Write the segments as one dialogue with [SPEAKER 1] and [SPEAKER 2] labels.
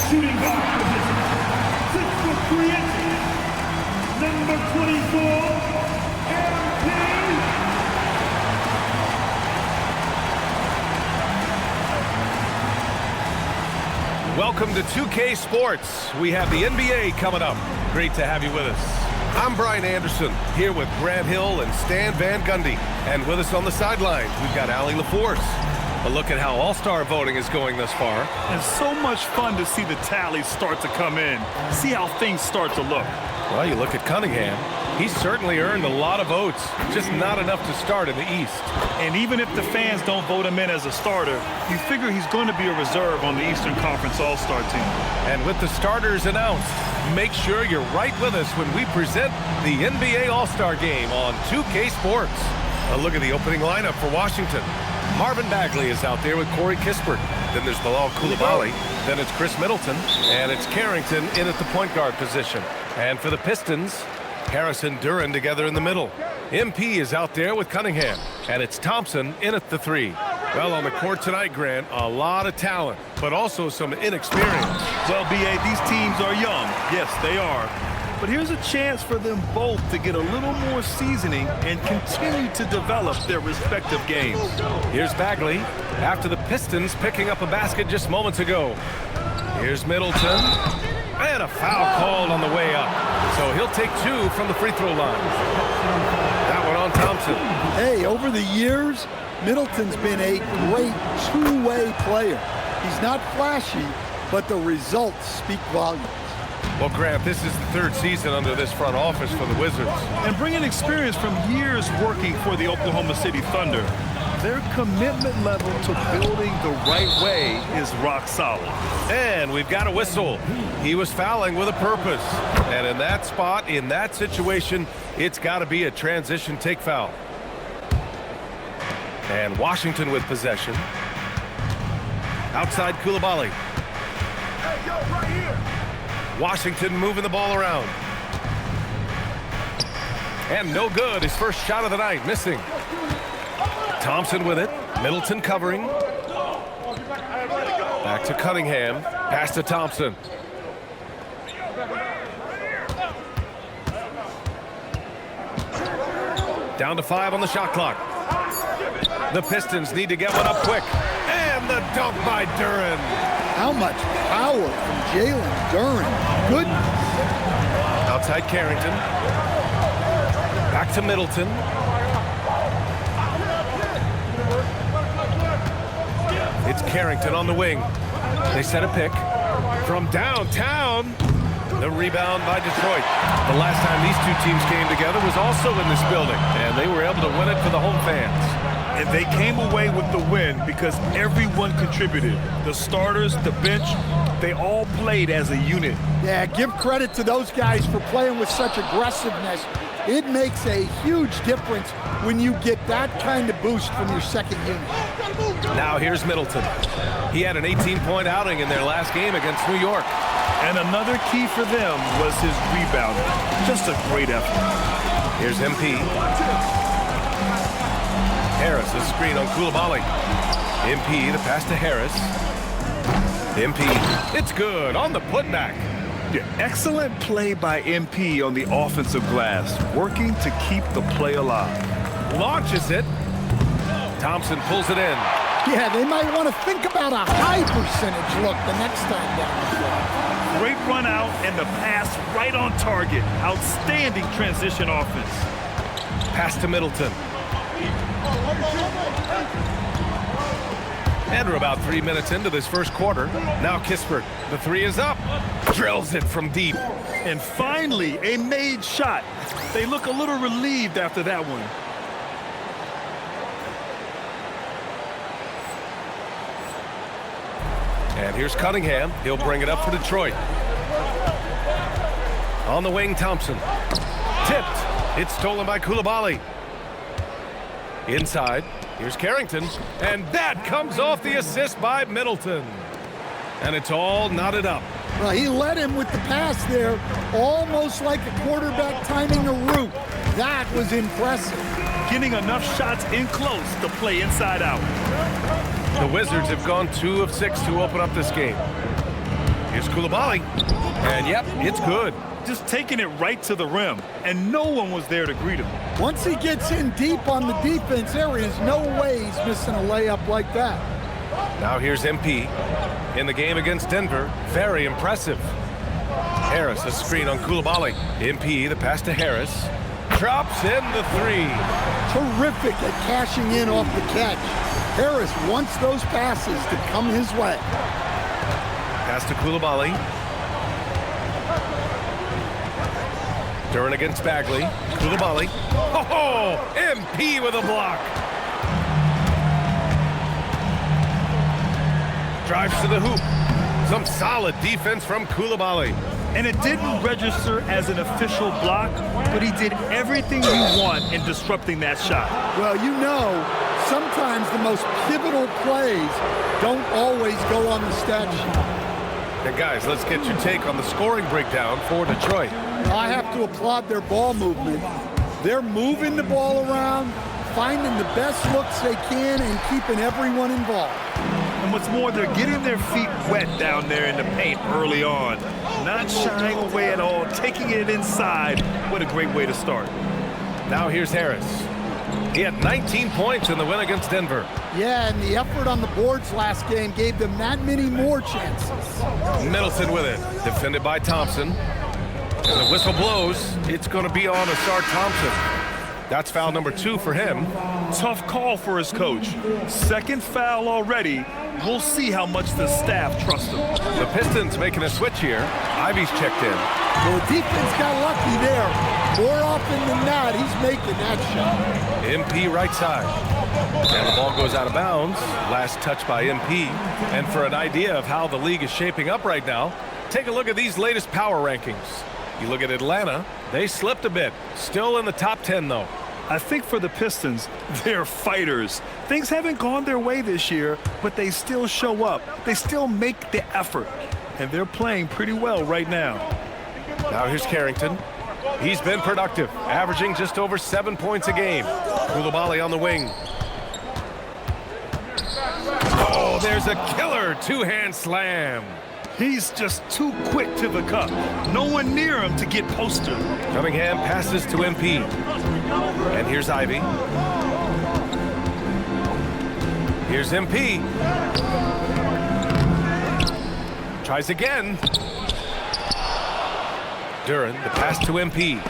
[SPEAKER 1] shooting guard position. 6'3" inches, number 24, MP.
[SPEAKER 2] Welcome to 2K Sports. We have the NBA coming up. Great to have you with us. I'm Brian Anderson, here with Grant Hill and Stan Van Gundy. And with us on the sidelines, we've got Allie LaForce. A look at how All-Star voting is going thus far.
[SPEAKER 3] And so much fun to see the tallies start to come in. See how things start to look.
[SPEAKER 2] Well, you look at Cunningham. He's certainly earned a lot of votes, just not enough to start in the East.
[SPEAKER 3] And even if the fans don't vote him in as a starter, you figure he's going to be a reserve on the Eastern Conference All-Star team.
[SPEAKER 2] And with the starters announced, make sure you're right with us when we present the NBA All-Star Game on 2K Sports. A look at the opening lineup for Washington. Marvin Bagley is out there with Corey Kispert. Then there's Bilal Coulibaly. Then it's Chris Middleton. And it's Carrington in at the point guard position. And for the Pistons, Harris and Duran together in the middle. MP is out there with Cunningham. And it's Thompson in at the 3. Well, on the court tonight, Grant, a lot of talent, but also some inexperience.
[SPEAKER 3] Well, B.A., these teams are young. Yes, they are. But here's a chance for them both to get a little more seasoning and continue to develop their respective games.
[SPEAKER 2] Here's Bagley after the Pistons picking up a basket just moments ago. Here's Middleton. And a foul called on the way up. So he'll take 2 from the free throw line. That one on Thompson.
[SPEAKER 4] Hey, over the years, Middleton's been a great two-way player. He's not flashy, but the results speak volumes.
[SPEAKER 2] Well, Grant, this is the 3rd season under this front office for the Wizards.
[SPEAKER 3] And bringing experience from years working for the Oklahoma City Thunder, their commitment level to building the right way is rock solid.
[SPEAKER 2] And we've got a whistle. He was fouling with a purpose. And in that spot, in that situation, it's got to be a transition take foul. And Washington with possession. Outside Coulibaly.
[SPEAKER 1] Hey, yo, right here.
[SPEAKER 2] Washington moving the ball around. And no good. His first shot of the night, missing. Thompson with it. Middleton covering. Back to Cunningham. Pass to Thompson. Down to 5 on the shot clock. The Pistons need to get one up quick. And the dunk by Duran.
[SPEAKER 4] How much power from Jalen Duran. Goodness.
[SPEAKER 2] Outside Carrington. Back to Middleton. It's Carrington on the wing. They set a pick. From downtown. The rebound by Detroit. The last time these two teams came together was also in this building. And they were able to win it for the home fans.
[SPEAKER 3] And they came away with the win because everyone contributed. The starters, the bench, they all played as a unit.
[SPEAKER 4] Yeah, give credit to those guys for playing with such aggressiveness. It makes a huge difference when you get that kind of boost from your second unit.
[SPEAKER 2] Now here's Middleton. He had an 18-point outing in their last game against New York.
[SPEAKER 3] And another key for them was his rebounding. Just a great effort.
[SPEAKER 2] Here's MP. Harris, a screen on Coulibaly. MP, the pass to Harris. MP, it's good on the putback.
[SPEAKER 3] Yeah, excellent play by MP on the offensive glass, working to keep the play alive.
[SPEAKER 2] Launches it. Thompson pulls it in.
[SPEAKER 4] Yeah, they might want to think about a high percentage look the next time down the floor.
[SPEAKER 3] Great run out and the pass right on target. Outstanding transition offense.
[SPEAKER 2] Pass to Middleton. And we're about 3 minutes into this first quarter. Now Kispert, the 3 is up. Drills it from deep.
[SPEAKER 3] And finally, a made shot. They look a little relieved after that one.
[SPEAKER 2] And here's Cunningham. He'll bring it up for Detroit. On the wing, Thompson. Tipped. It's stolen by Coulibaly. Inside. Here's Carrington. And that comes off the assist by Middleton. And it's all knotted up.
[SPEAKER 4] Well, he led him with the pass there, almost like a quarterback timing a route. That was impressive.
[SPEAKER 3] Getting enough shots in close to play inside out.
[SPEAKER 2] The Wizards have gone 2 of 6 to open up this game. Here's Koulibaly. And yep, it's good.
[SPEAKER 3] Just taking it right to the rim, and no one was there to greet him.
[SPEAKER 4] Once he gets in deep on the defense, there is no way he's missing a layup like that.
[SPEAKER 2] Now here's MP. In the game against Denver, very impressive. Harris, a screen on Koulibaly. MP, the pass to Harris. Drops in the three.
[SPEAKER 4] Terrific at cashing in off the catch. Harris wants those passes to come his way.
[SPEAKER 2] Pass to Koulibaly. Duran against Bagley. Koulibaly. Oh, MP with a block. Drives to the hoop. Some solid defense from Koulibaly.
[SPEAKER 3] And it didn't register as an official block, but he did everything you want in disrupting that shot.
[SPEAKER 4] Well, you know, sometimes the most pivotal plays don't always go on the stat sheet.
[SPEAKER 2] And guys, let's get your take on the scoring breakdown for Detroit.
[SPEAKER 4] I have to applaud their ball movement. They're moving the ball around, finding the best looks they can, and keeping everyone involved.
[SPEAKER 3] And what's more, they're getting their feet wet down there in the paint early on. Not shying away at all, taking it inside. What a great way to start.
[SPEAKER 2] Now here's Harris. He had 19 points in the win against Denver.
[SPEAKER 4] Yeah, and the effort on the boards last game gave them that many more chances.
[SPEAKER 2] Middleton with it, defended by Thompson. And the whistle blows. It's going to be on Asar Thompson. That's foul number 2 for him.
[SPEAKER 3] Tough call for his coach. Second foul already. We'll see how much the staff trusts him.
[SPEAKER 2] The Pistons making a switch here. Ivy's checked in.
[SPEAKER 4] Well, the defense got lucky there. More often than not, he's making that shot.
[SPEAKER 2] MP right side. And the ball goes out of bounds. Last touch by MP. And for an idea of how the league is shaping up right now, take a look at these latest power rankings. You look at Atlanta, they slipped a bit. Still in the top 10, though.
[SPEAKER 3] I think for the Pistons, they're fighters. Things haven't gone their way this year, but they still show up. They still make the effort. And they're playing pretty well right now.
[SPEAKER 2] Now here's Carrington. He's been productive, averaging just over 7 points a game. Koulibaly on the wing. Oh, there's a killer two-hand slam.
[SPEAKER 3] He's just too quick to the cup. No one near him to get posted.
[SPEAKER 2] Cunningham passes to MP. And here's Ivy. Here's MP. Tries again. Duran, the pass to MP.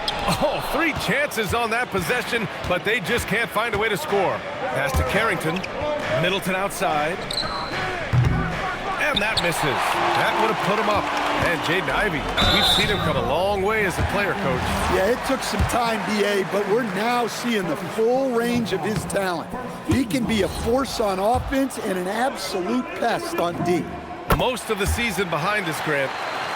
[SPEAKER 2] Oh, 3 chances on that possession, but they just can't find a way to score. Pass to Carrington. Middleton outside. And that misses. That would have put him up. And Jaden Ivey, we've seen him come a long way as a player, Coach.
[SPEAKER 4] Yeah, it took some time, B.A., but we're now seeing the full range of his talent. He can be a force on offense and an absolute pest on D.
[SPEAKER 2] Most of the season behind us, Grant.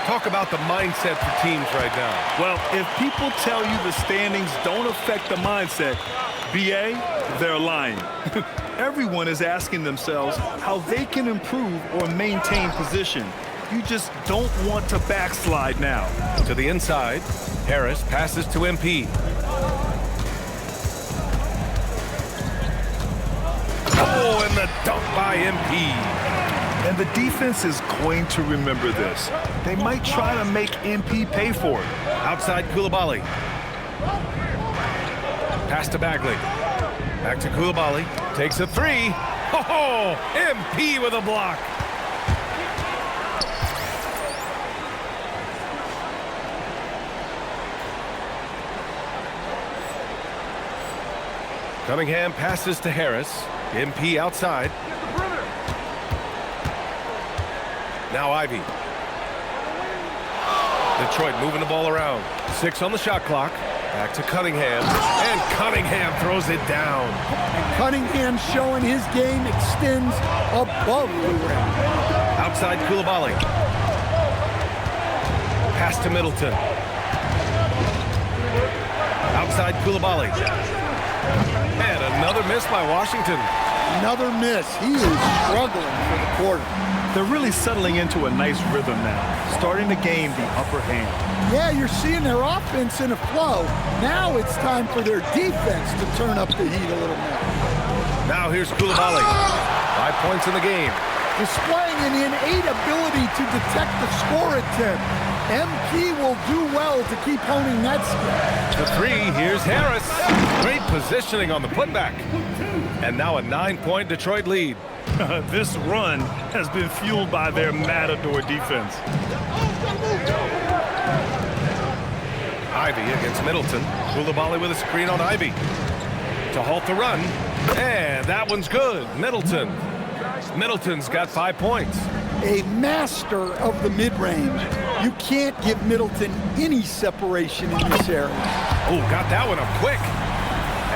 [SPEAKER 2] Talk about the mindset for teams right now.
[SPEAKER 3] Well, if people tell you the standings don't affect the mindset, B.A., they're lying. Everyone is asking themselves how they can improve or maintain position. You just don't want to backslide now.
[SPEAKER 2] To the inside, Harris passes to MP. Oh, and the dunk by MP.
[SPEAKER 3] And the defense is going to remember this. They might try to make MP pay for it.
[SPEAKER 2] Outside Koulibaly. Pass to Bagley. Back to Koulibaly. Takes a 3. Oh, MP with a block. Cunningham passes to Harris. MP outside. Now Ivy. Detroit moving the ball around. 6 on the shot clock. Back to Cunningham. And Cunningham throws it down.
[SPEAKER 4] Cunningham showing his game extends above the rim.
[SPEAKER 2] Outside Koulibaly. Pass to Middleton. Outside Koulibaly. And another miss by Washington.
[SPEAKER 4] Another miss. He is struggling for the quarter.
[SPEAKER 3] They're really settling into a nice rhythm now, starting to gain the upper hand.
[SPEAKER 4] Yeah, you're seeing their offense in a flow. Now it's time for their defense to turn up the heat a little more.
[SPEAKER 2] Now here's Koulibaly. 5 points in the game.
[SPEAKER 4] displaying an innate ability to detect the score attempt. MP will do well to keep honing that skill.
[SPEAKER 2] The three, here's Harris. Great positioning on the putback. And now a 9-point Detroit lead.
[SPEAKER 3] This run has been fueled by their matador defense.
[SPEAKER 2] Ivy against Middleton. Koulibaly with a screen on Ivy. To halt the run. And that one's good. Middleton's got 5 points.
[SPEAKER 4] A master of the mid-range. You can't give Middleton any separation in this area.
[SPEAKER 2] Oh, got that one up quick.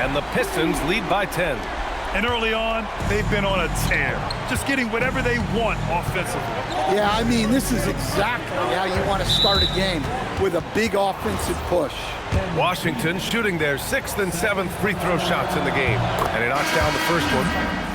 [SPEAKER 2] And the Pistons lead by 10.
[SPEAKER 3] And early on, they've been on a tear, just getting whatever they want offensively.
[SPEAKER 4] Yeah, I mean, this is exactly how you want to start a game, with a big offensive push.
[SPEAKER 2] Washington shooting their 6th and 7th free throw shots in the game. And he knocks down the first one.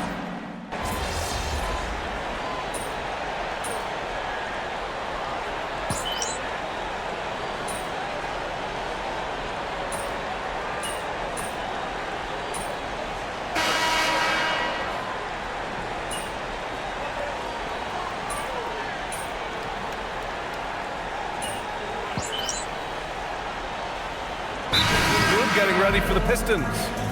[SPEAKER 2] Getting ready for the Pistons.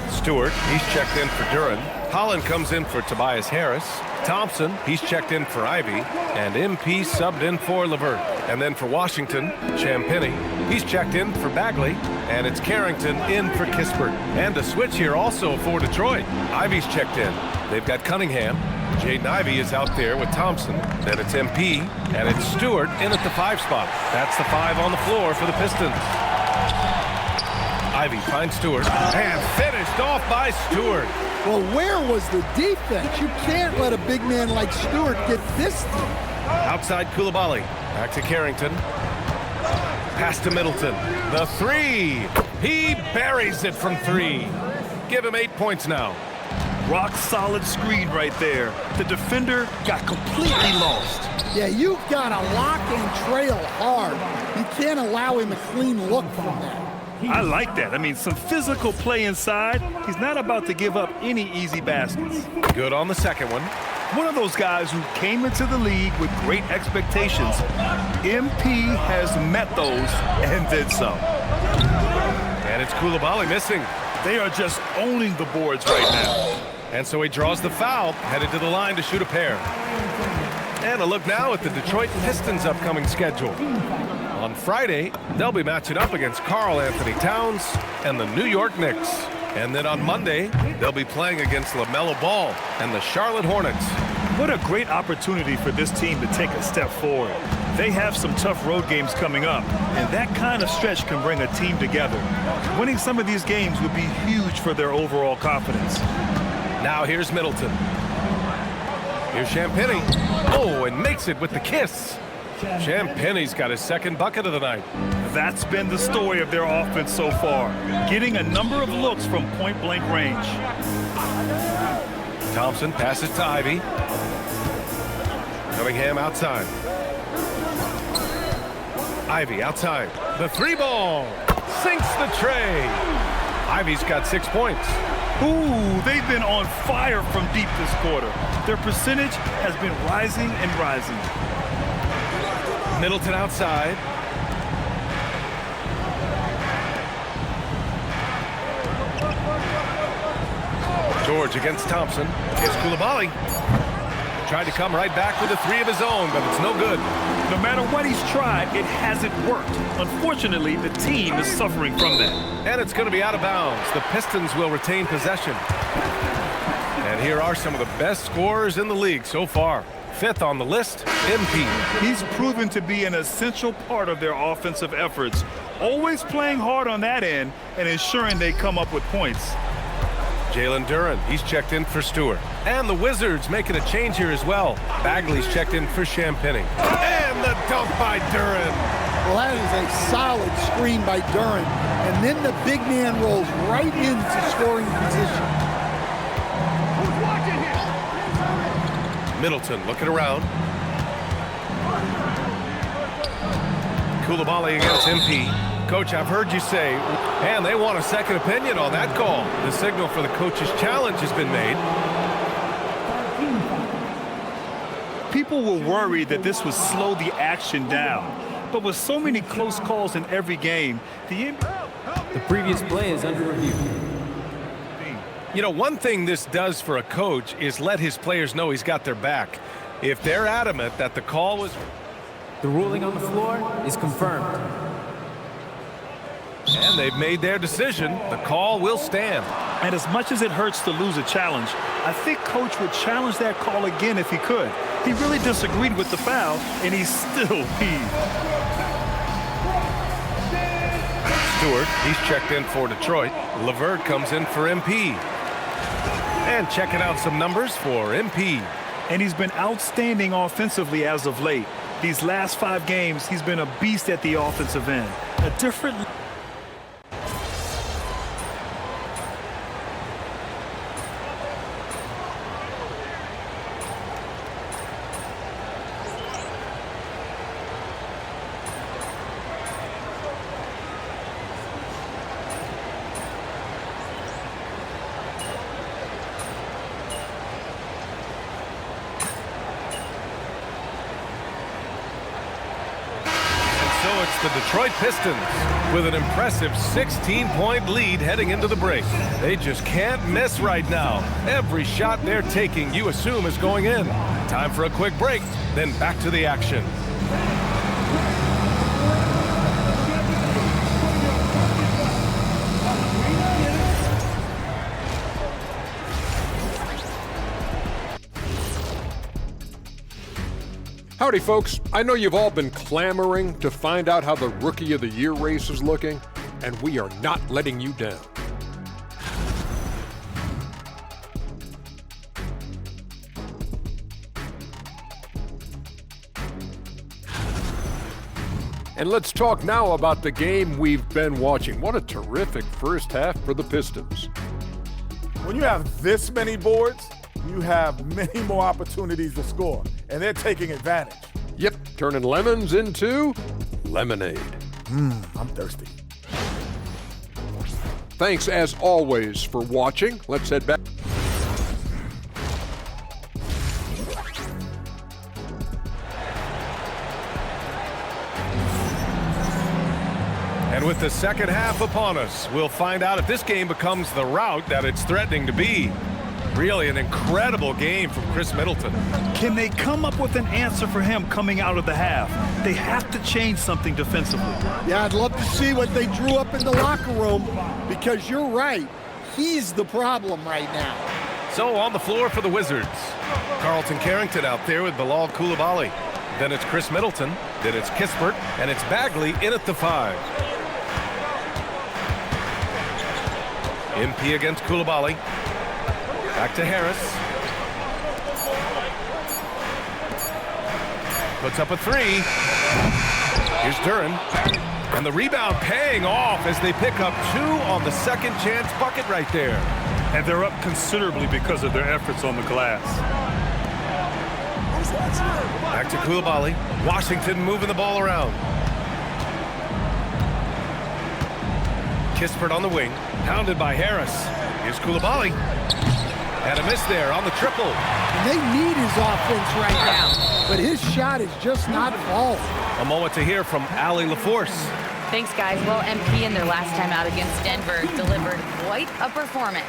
[SPEAKER 2] Stewart, he's checked in for Duran. Holland comes in for Tobias Harris. Thompson, he's checked in for Ivy. And MP subbed in for LeVert. And then for Washington, Champagnie, he's checked in for Bagley. And it's Carrington in for Kispert. And a switch here also for Detroit. Ivy's checked in. They've got Cunningham. Jaden Ivey is out there with Thompson. Then it's MP. And it's Stewart in at the 5 spot. That's the 5 on the floor for the Pistons. Ivy finds Stewart, and finished off by Stewart.
[SPEAKER 4] Well, where was the defense? You can't let a big man like Stewart get this deep.
[SPEAKER 2] Outside Koulibaly, back to Carrington. Pass to Middleton. The 3. He buries it from 3. Give him 8 points now.
[SPEAKER 3] Rock solid screen right there. The defender got completely lost.
[SPEAKER 4] Yeah, you've got to lock and trail hard. You can't allow him a clean look from that.
[SPEAKER 3] I like that. I mean, some physical play inside. He's not about to give up any easy baskets.
[SPEAKER 2] Good on the second one.
[SPEAKER 3] One of those guys who came into the league with great expectations. MP has met those and did so.
[SPEAKER 2] And it's Koulibaly missing.
[SPEAKER 3] They are just owning the boards right now.
[SPEAKER 2] And so he draws the foul, headed to the line to shoot a pair. And a look now at the Detroit Pistons' upcoming schedule. On Friday, they'll be matching up against Karl Anthony Towns and the New York Knicks. And then on Monday, they'll be playing against LaMelo Ball and the Charlotte Hornets.
[SPEAKER 3] What a great opportunity for this team to take a step forward. They have some tough road games coming up, and that kind of stretch can bring a team together. Winning some of these games would be huge for their overall confidence.
[SPEAKER 2] Now here's Middleton. Here's Champagnie. Oh, and makes it with the kiss. Champagnie's got his second bucket of the night.
[SPEAKER 3] That's been the story of their offense so far, getting a number of looks from point-blank range.
[SPEAKER 2] Thompson passes to Ivy. Cunningham outside. Ivy outside. The 3 ball. Sinks the tray. Ivy's got 6 points.
[SPEAKER 3] Ooh, they've been on fire from deep this quarter. Their percentage has been rising and rising.
[SPEAKER 2] Middleton outside. George against Thompson. It's Koulibaly. Tried to come right back with a 3 of his own, but it's no good.
[SPEAKER 3] No matter what he's tried, it hasn't worked. Unfortunately, the team is suffering from that.
[SPEAKER 2] And it's going to be out of bounds. The Pistons will retain possession. And here are some of the best scorers in the league so far. 5th on the list, MP.
[SPEAKER 3] He's proven to be an essential part of their offensive efforts, always playing hard on that end and ensuring they come up with points.
[SPEAKER 2] Jalen Duran, he's checked in for Stewart. And the Wizards making a change here as well. Bagley's checked in for Champagnie. And the dunk by Duran.
[SPEAKER 4] Well, that is a solid screen by Duran. And then the big man rolls right into scoring position.
[SPEAKER 2] Middleton looking around. Koulibaly against MP. Coach, I've heard you say, and they want a second opinion on that call. The signal for the coach's challenge has been made.
[SPEAKER 3] People were worried that this would slow the action down. But with so many close calls in every game, the
[SPEAKER 5] previous play is under review.
[SPEAKER 2] You know, one thing this does for a coach is let his players know he's got their back. If they're adamant that the call was...
[SPEAKER 5] The ruling on the floor is confirmed.
[SPEAKER 2] And they've made their decision. The call will stand.
[SPEAKER 3] And as much as it hurts to lose a challenge, I think Coach would challenge that call again if he could. He really disagreed with the foul, and he's still peeved.
[SPEAKER 2] Stewart, he's checked in for Detroit. Levert comes in for MP. And checking out some numbers for MP.
[SPEAKER 3] And he's been outstanding offensively as of late. These last 5 games, he's been a beast at the offensive end. A different...
[SPEAKER 2] So it's the Detroit Pistons with an impressive 16-point lead heading into the break. They just can't miss right now. Every shot they're taking, you assume, is going in. Time for a quick break, then back to the action.
[SPEAKER 6] Howdy, folks. I know you've all been clamoring to find out how the Rookie of the Year race is looking, and we are not letting you down. And let's talk now about the game we've been watching. What a terrific first half for the Pistons.
[SPEAKER 1] When you have this many boards, you have many more opportunities to score, and they're taking advantage.
[SPEAKER 6] Yep, turning lemons into lemonade.
[SPEAKER 1] I'm thirsty.
[SPEAKER 6] Thanks, as always, for watching. Let's head back.
[SPEAKER 2] And with the second half upon us, we'll find out if this game becomes the rout that it's threatening to be. Really an incredible game from Chris Middleton.
[SPEAKER 3] Can they come up with an answer for him coming out of the half? They have to change something defensively.
[SPEAKER 4] Yeah, I'd love to see what they drew up in the locker room, because you're right. He's the problem right now.
[SPEAKER 2] So on the floor for the Wizards, Carlton Carrington out there with Bilal Coulibaly. Then it's Chris Middleton, then it's Kispert, and it's Bagley in at the 5. MP against Coulibaly. Back to Harris. Puts up a 3. Here's Duren. And the rebound paying off as they pick up 2 on the second chance bucket right there.
[SPEAKER 3] And they're up considerably because of their efforts on the glass.
[SPEAKER 2] Back to Coulibaly. Washington moving the ball around. Kispert on the wing. Pounded by Harris. Here's Coulibaly. And a miss there on the triple.
[SPEAKER 4] And they need his offense right now, but his shot is just not falling.
[SPEAKER 2] A moment to hear from Allie LaForce.
[SPEAKER 7] Thanks, guys. Well, MP in their last time out against Denver delivered quite a performance.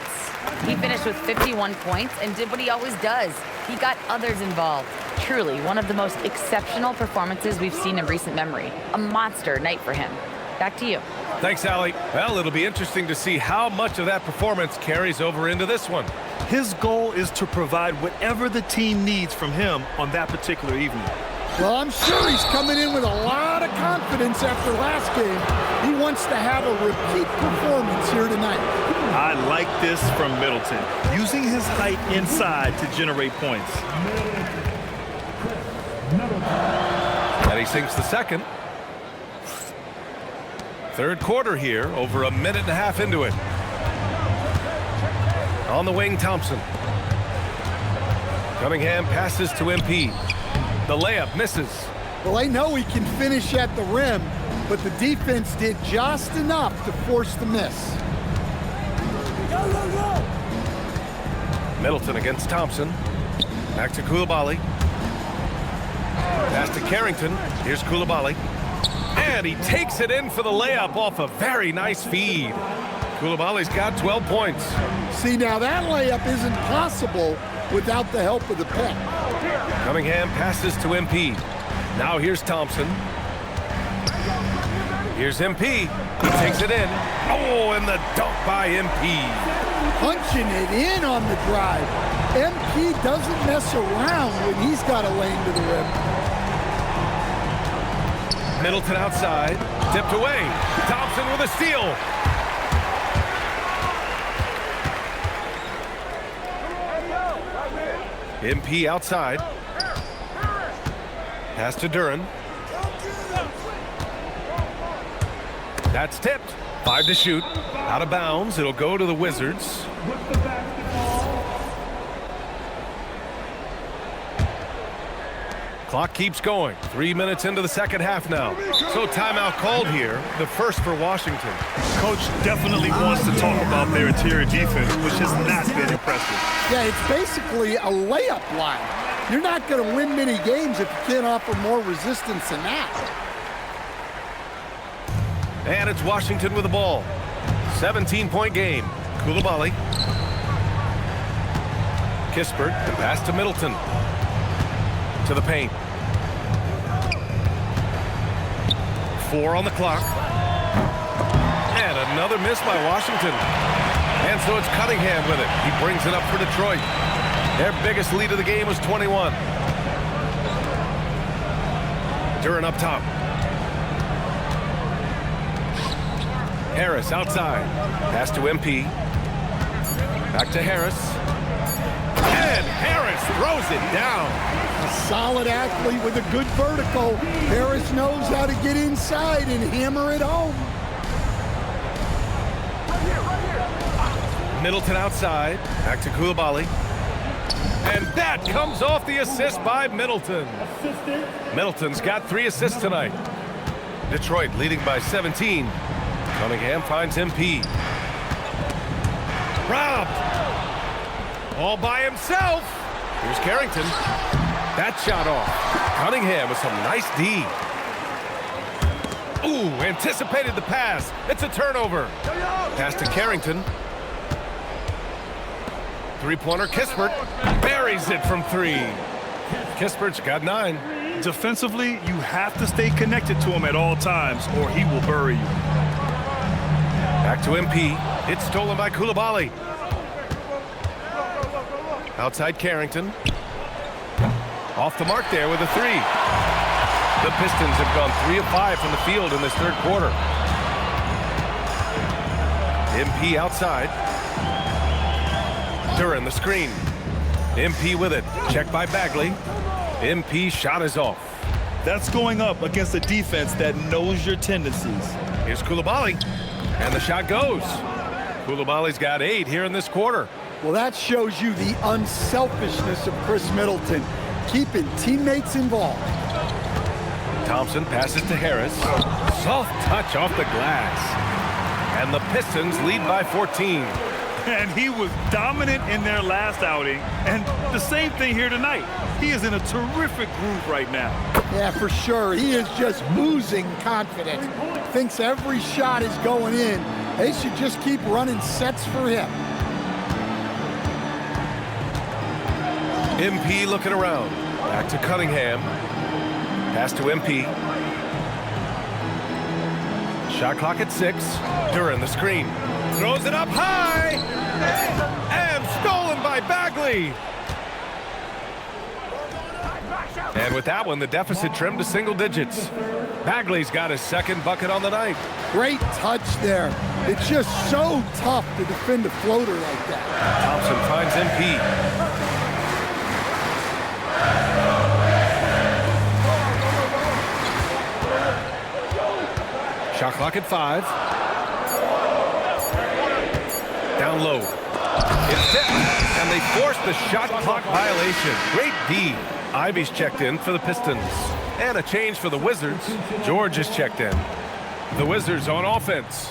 [SPEAKER 7] He finished with 51 points and did what he always does. He got others involved. Truly, one of the most exceptional performances we've seen in recent memory. A monster night for him. Back to you.
[SPEAKER 2] Thanks, Allie. Well, it'll be interesting to see how much of that performance carries over into this one.
[SPEAKER 3] His goal is to provide whatever the team needs from him on that particular evening.
[SPEAKER 4] Well, I'm sure he's coming in with a lot of confidence after last game. He wants to have a repeat performance here tonight.
[SPEAKER 3] I like this from Middleton, using his height inside to generate points.
[SPEAKER 2] And he sinks the second. Third quarter here, over a minute and a half into it. On the wing, Thompson. Cunningham passes to MP. The layup misses.
[SPEAKER 4] Well, they know he can finish at the rim, but the defense did just enough to force the miss.
[SPEAKER 2] Middleton against Thompson. Back to Coulibaly. Pass to Carrington. Here's Koulibaly. And he takes it in for the layup off a very nice feed. Koulibaly's got 12 points.
[SPEAKER 4] See, now that layup isn't possible without the help of the pick.
[SPEAKER 2] Cunningham passes to MP. Now here's Thompson. Here's MP. He takes it in. Oh, and the dunk by MP.
[SPEAKER 4] Punching it in on the drive. MP doesn't mess around when he's got a lane to the rim.
[SPEAKER 2] Middleton outside. Tipped away. Thompson with a steal. MP outside. Pass to Duran. That's tipped. 5 to shoot. Out of bounds. It'll go to the Wizards. Clock keeps going. 3 minutes into the second half now. So timeout called here. The first for Washington.
[SPEAKER 3] Coach definitely wants to talk about their interior defense, which has not been impressive.
[SPEAKER 4] Yeah, it's basically a layup line. You're not going to win many games if you can't offer more resistance than that.
[SPEAKER 2] And it's Washington with the ball. 17-point game. Koulibaly. Kispert, and pass to Middleton. To the paint. 4 on the clock. And another miss by Washington. And so it's Cunningham with it. He brings it up for Detroit. Their biggest lead of the game was 21. Duran up top. Harris outside. Pass to MP. Back to Harris. And Harris throws it down.
[SPEAKER 4] A solid athlete with a good vertical. Harris knows how to get inside and hammer it home.
[SPEAKER 2] Middleton outside. Back to Koulibaly. And that comes off the assist by Middleton. Middleton's got 3 assists tonight. Detroit leading by 17. Cunningham finds MP. Robbed. All by himself. Here's Carrington. That shot off. Cunningham with some nice D. Ooh, anticipated the pass. It's a turnover. Pass to Carrington. Three-pointer, Kispert buries it from 3. Kispert's got 9.
[SPEAKER 3] Defensively, you have to stay connected to him at all times, or he will bury you.
[SPEAKER 2] Back to MP. It's stolen by Koulibaly. Outside Carrington. Off the mark there with a 3. The Pistons have gone 3 of 5 from the field in this third quarter. MP outside. Duran the screen. MP with it. Checked by Bagley. MP shot is off.
[SPEAKER 3] That's going up against a defense that knows your tendencies.
[SPEAKER 2] Here's Koulibaly. And the shot goes. Koulibaly's got 8 here in this quarter.
[SPEAKER 4] Well, that shows you the unselfishness of Chris Middleton, keeping teammates involved.
[SPEAKER 2] Thompson passes to Harris. Soft touch off the glass. And the Pistons lead by 14.
[SPEAKER 3] And he was dominant in their last outing. And the same thing here tonight. He is in a terrific groove right now.
[SPEAKER 4] Yeah, for sure. He is just oozing confidence. Thinks every shot is going in. They should just keep running sets for him.
[SPEAKER 2] MP looking around. Back to Cunningham. Pass to MP. Shot clock at 6. Duran the screen. Throws it up high. And stolen by Bagley. And with that one, the deficit trimmed to single digits. Bagley's got his second bucket on the night.
[SPEAKER 4] Great touch there. It's just so tough to defend a floater like that.
[SPEAKER 2] Thompson finds MP. Shot clock at 5. Down low. It's tipped, and they force the shot clock violation. Great D. Ivy's checked in for the Pistons. And a change for the Wizards. George is checked in. The Wizards on offense.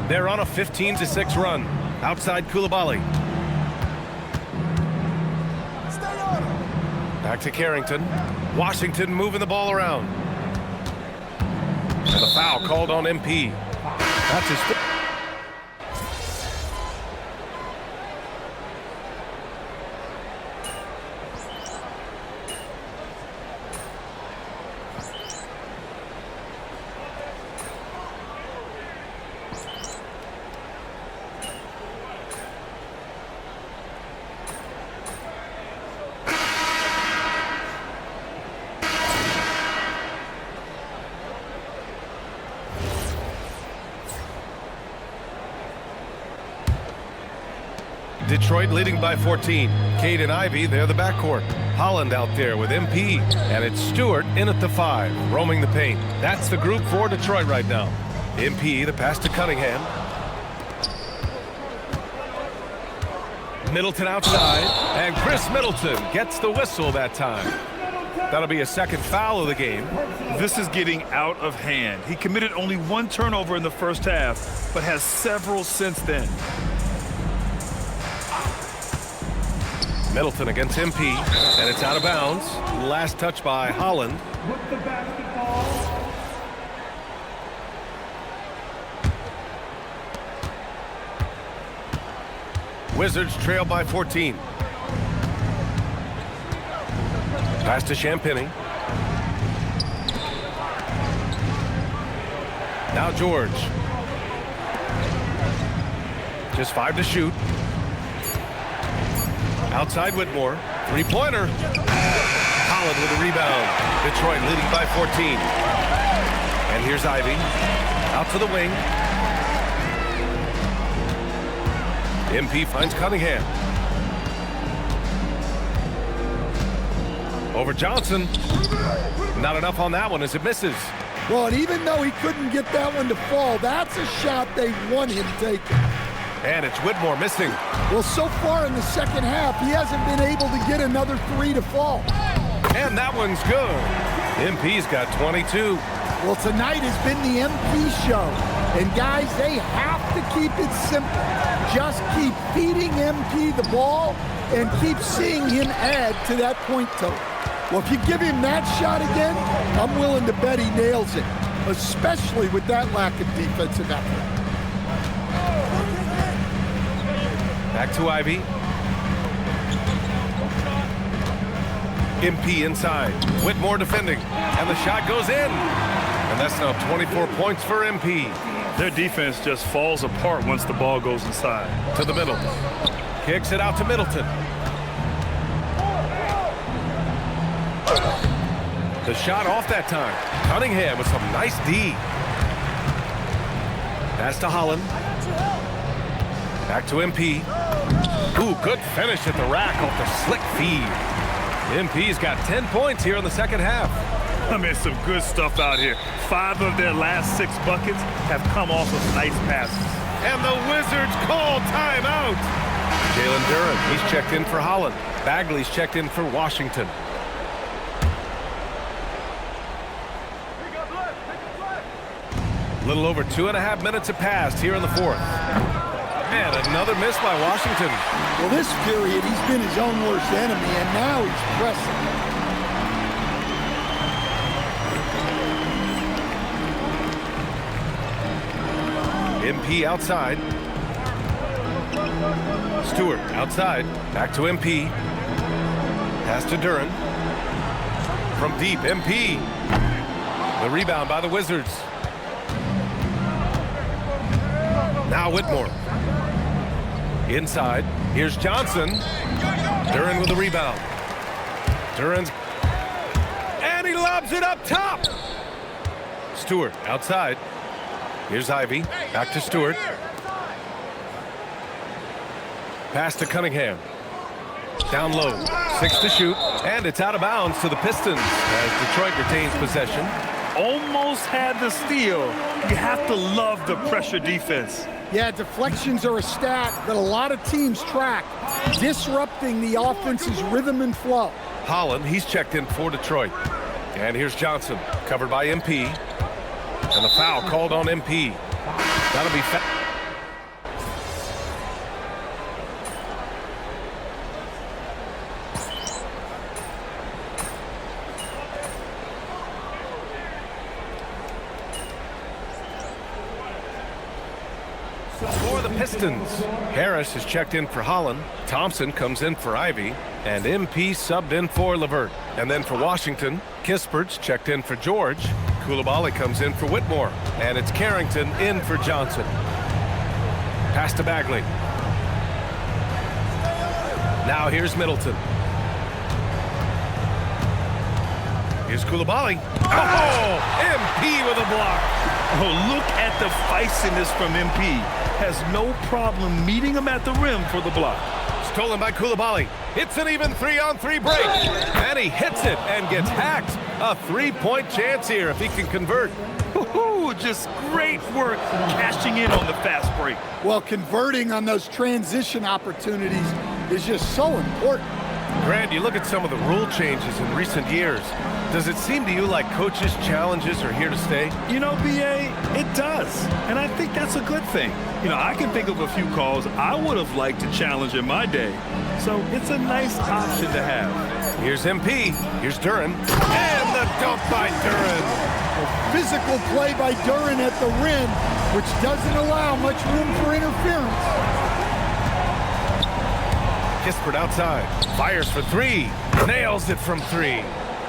[SPEAKER 2] They're on a 15-6 run. Outside Koulibaly. Back to Carrington. Washington moving the ball around. And the foul called on MP. That's his fifth. Detroit leading by 14. Cade and Ivy, they're the backcourt. Holland out there with MP. And it's Stewart in at the 5, roaming the paint. That's the group for Detroit right now. MP, the pass to Cunningham. Middleton outside. And Chris Middleton gets the whistle that time. That'll be a second foul of the game.
[SPEAKER 3] This is getting out of hand. He committed only 1 turnover in the first half, but has several since then.
[SPEAKER 2] Middleton against MP, and it's out of bounds. Last touch by Holland. Wizards trail by 14. Pass to Champagny. Now George. Just 5 to shoot. Outside Whitmore. 3-pointer. Holland with a rebound. Detroit leading by 14. And here's Ivy. Out to the wing. MP finds Cunningham. Over Johnson. Not enough on that one as it misses.
[SPEAKER 4] Well, and even though he couldn't get that one to fall, that's a shot they want him taking.
[SPEAKER 2] And it's Whitmore missing.
[SPEAKER 4] Well, so far in the second half, he hasn't been able to get another 3 to fall.
[SPEAKER 2] And that one's good. MP's got 22.
[SPEAKER 4] Well, tonight has been the MP show. And guys, they have to keep it simple. Just keep feeding MP the ball and keep seeing him add to that point total. Well, if you give him that shot again, I'm willing to bet he nails it, especially with that lack of defensive effort.
[SPEAKER 2] Back to Ivy. MP inside. Whitmore defending. And the shot goes in. And that's now 24 points for MP.
[SPEAKER 3] Their defense just falls apart once the ball goes inside.
[SPEAKER 2] To the middle. Kicks it out to Middleton. The shot off that time. Cunningham with some nice D. Pass to Holland. Back to MP. Ooh, good finish at the rack off the slick feed. MP's got 10 points here in the second half.
[SPEAKER 3] I mean, some good stuff out here. 5 of their last 6 buckets have come off of nice passes.
[SPEAKER 2] And the Wizards call timeout. Jalen Duren, he's checked in for Holland. Bagley's checked in for Washington. A little over 2.5 minutes have passed here in the fourth. And another miss by Washington.
[SPEAKER 4] Well, this period, he's been his own worst enemy, and now he's pressing.
[SPEAKER 2] MP outside. Stewart outside. Back to MP. Pass to Duren. From deep, MP. The rebound by the Wizards. Now Whitmore. Inside. Here's Johnson. Duren with the rebound. Duren's. And he lobs it up top. Stewart outside. Here's Ivy. Back to Stewart. Pass to Cunningham. Down low. 6 to shoot. And it's out of bounds to the Pistons as Detroit retains possession.
[SPEAKER 3] Almost had the steal. You have to love the pressure defense.
[SPEAKER 4] Yeah, deflections are a stat that a lot of teams track, disrupting the offense's rhythm and flow.
[SPEAKER 2] Holland, he's checked in for Detroit. And here's Johnson, covered by MP. And the foul called on MP. That'll be foul. for the Pistons. Harris is checked in for Holland. Thompson comes in for Ivy. And MP subbed in for Levert. And then for Washington, Kispert's checked in for George. Koulibaly comes in for Whitmore. And it's Carrington in for Johnson. Pass to Bagley. Now here's Middleton. Here's Koulibaly. Oh, MP with a block.
[SPEAKER 3] Oh, look at the feistiness from MP. Has no problem meeting him at the rim for the block.
[SPEAKER 2] Stolen by Koulibaly. It's an even 3-on-3 break. And he hits it and gets hacked. A 3-point chance here if he can convert.
[SPEAKER 3] Woohoo, just great work cashing in on the fast break.
[SPEAKER 4] Well, converting on those transition opportunities is just so important.
[SPEAKER 2] Grant, you look at some of the rule changes in recent years. Does it seem to you like coaches' challenges are here to stay?
[SPEAKER 3] You know, B.A., it does. And I think that's a good thing. You know, I can think of a few calls I would have liked to challenge in my day. So it's a nice option to have.
[SPEAKER 2] Here's MP. Here's Duran. And the dunk by Duran.
[SPEAKER 4] A physical play by Duran at the rim, which doesn't allow much room for interference.
[SPEAKER 2] Kispert outside. Fires for three. Nails it from three.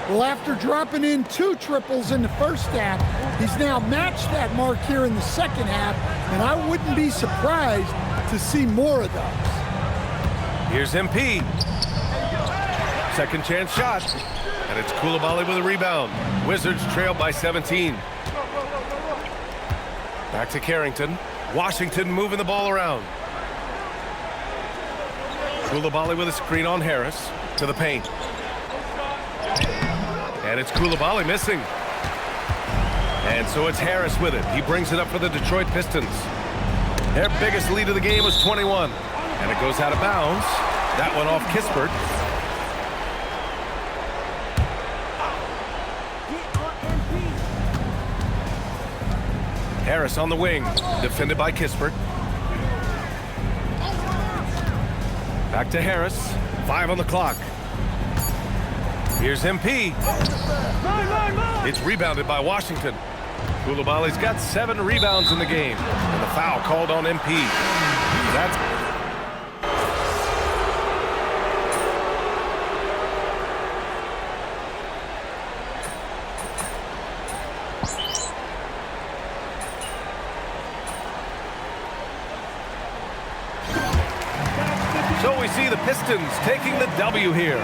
[SPEAKER 4] Well, after dropping in 2 triples in the first half, he's now matched that mark here in the second half, and I wouldn't be surprised to see more of those.
[SPEAKER 2] Here's MP. Second chance shot. And it's Koulibaly with a rebound. Wizards trail by 17. Back to Carrington. Washington moving the ball around. Koulibaly with a screen on Harris. To the paint. And it's Koulibaly missing. And so it's Harris with it. He brings it up for the Detroit Pistons. Their biggest lead of the game was 21. And it goes out of bounds. That one off Kispert. Harris on the wing. Defended by Kispert. Back to Harris. 5 on the clock. Here's MP. It's rebounded by Washington. Koulibaly's got 7 rebounds in the game. And the foul called on MP. That's... So we see the Pistons taking the W here.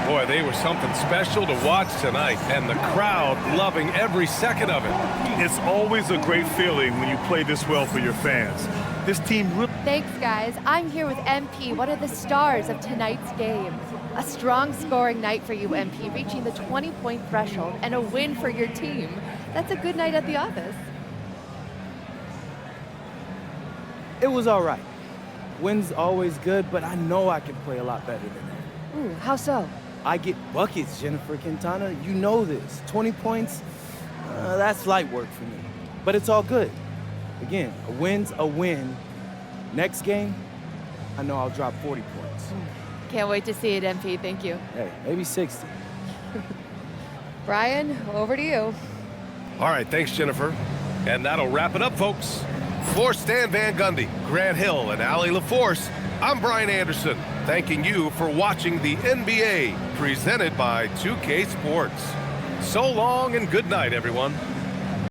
[SPEAKER 2] Boy, they were something special to watch tonight, and the crowd loving every second of it.
[SPEAKER 3] It's always a great feeling when you play this well for your fans. This team really...
[SPEAKER 8] Thanks, guys. I'm here with MP, one of the stars of tonight's game. A strong scoring night for you, MP, reaching the 20-point threshold and a win for your team. That's a good night at the office.
[SPEAKER 9] It was all right. Win's always good, but I know I can play a lot better than that.
[SPEAKER 8] Ooh, how so?
[SPEAKER 9] I get buckets, Jennifer Quintana. You know this. 20 points, that's light work for me. But it's all good. Again, a win's a win. Next game, I know I'll drop 40 points.
[SPEAKER 8] Can't wait to see it, MP. Thank you.
[SPEAKER 9] Hey, maybe 60.
[SPEAKER 8] Brian, over to you.
[SPEAKER 2] All right, thanks, Jennifer. And that'll wrap it up, folks. For Stan Van Gundy, Grant Hill, and Allie LaForce, I'm Brian Anderson, thanking you for watching the NBA presented by 2K Sports. So long and good night, everyone.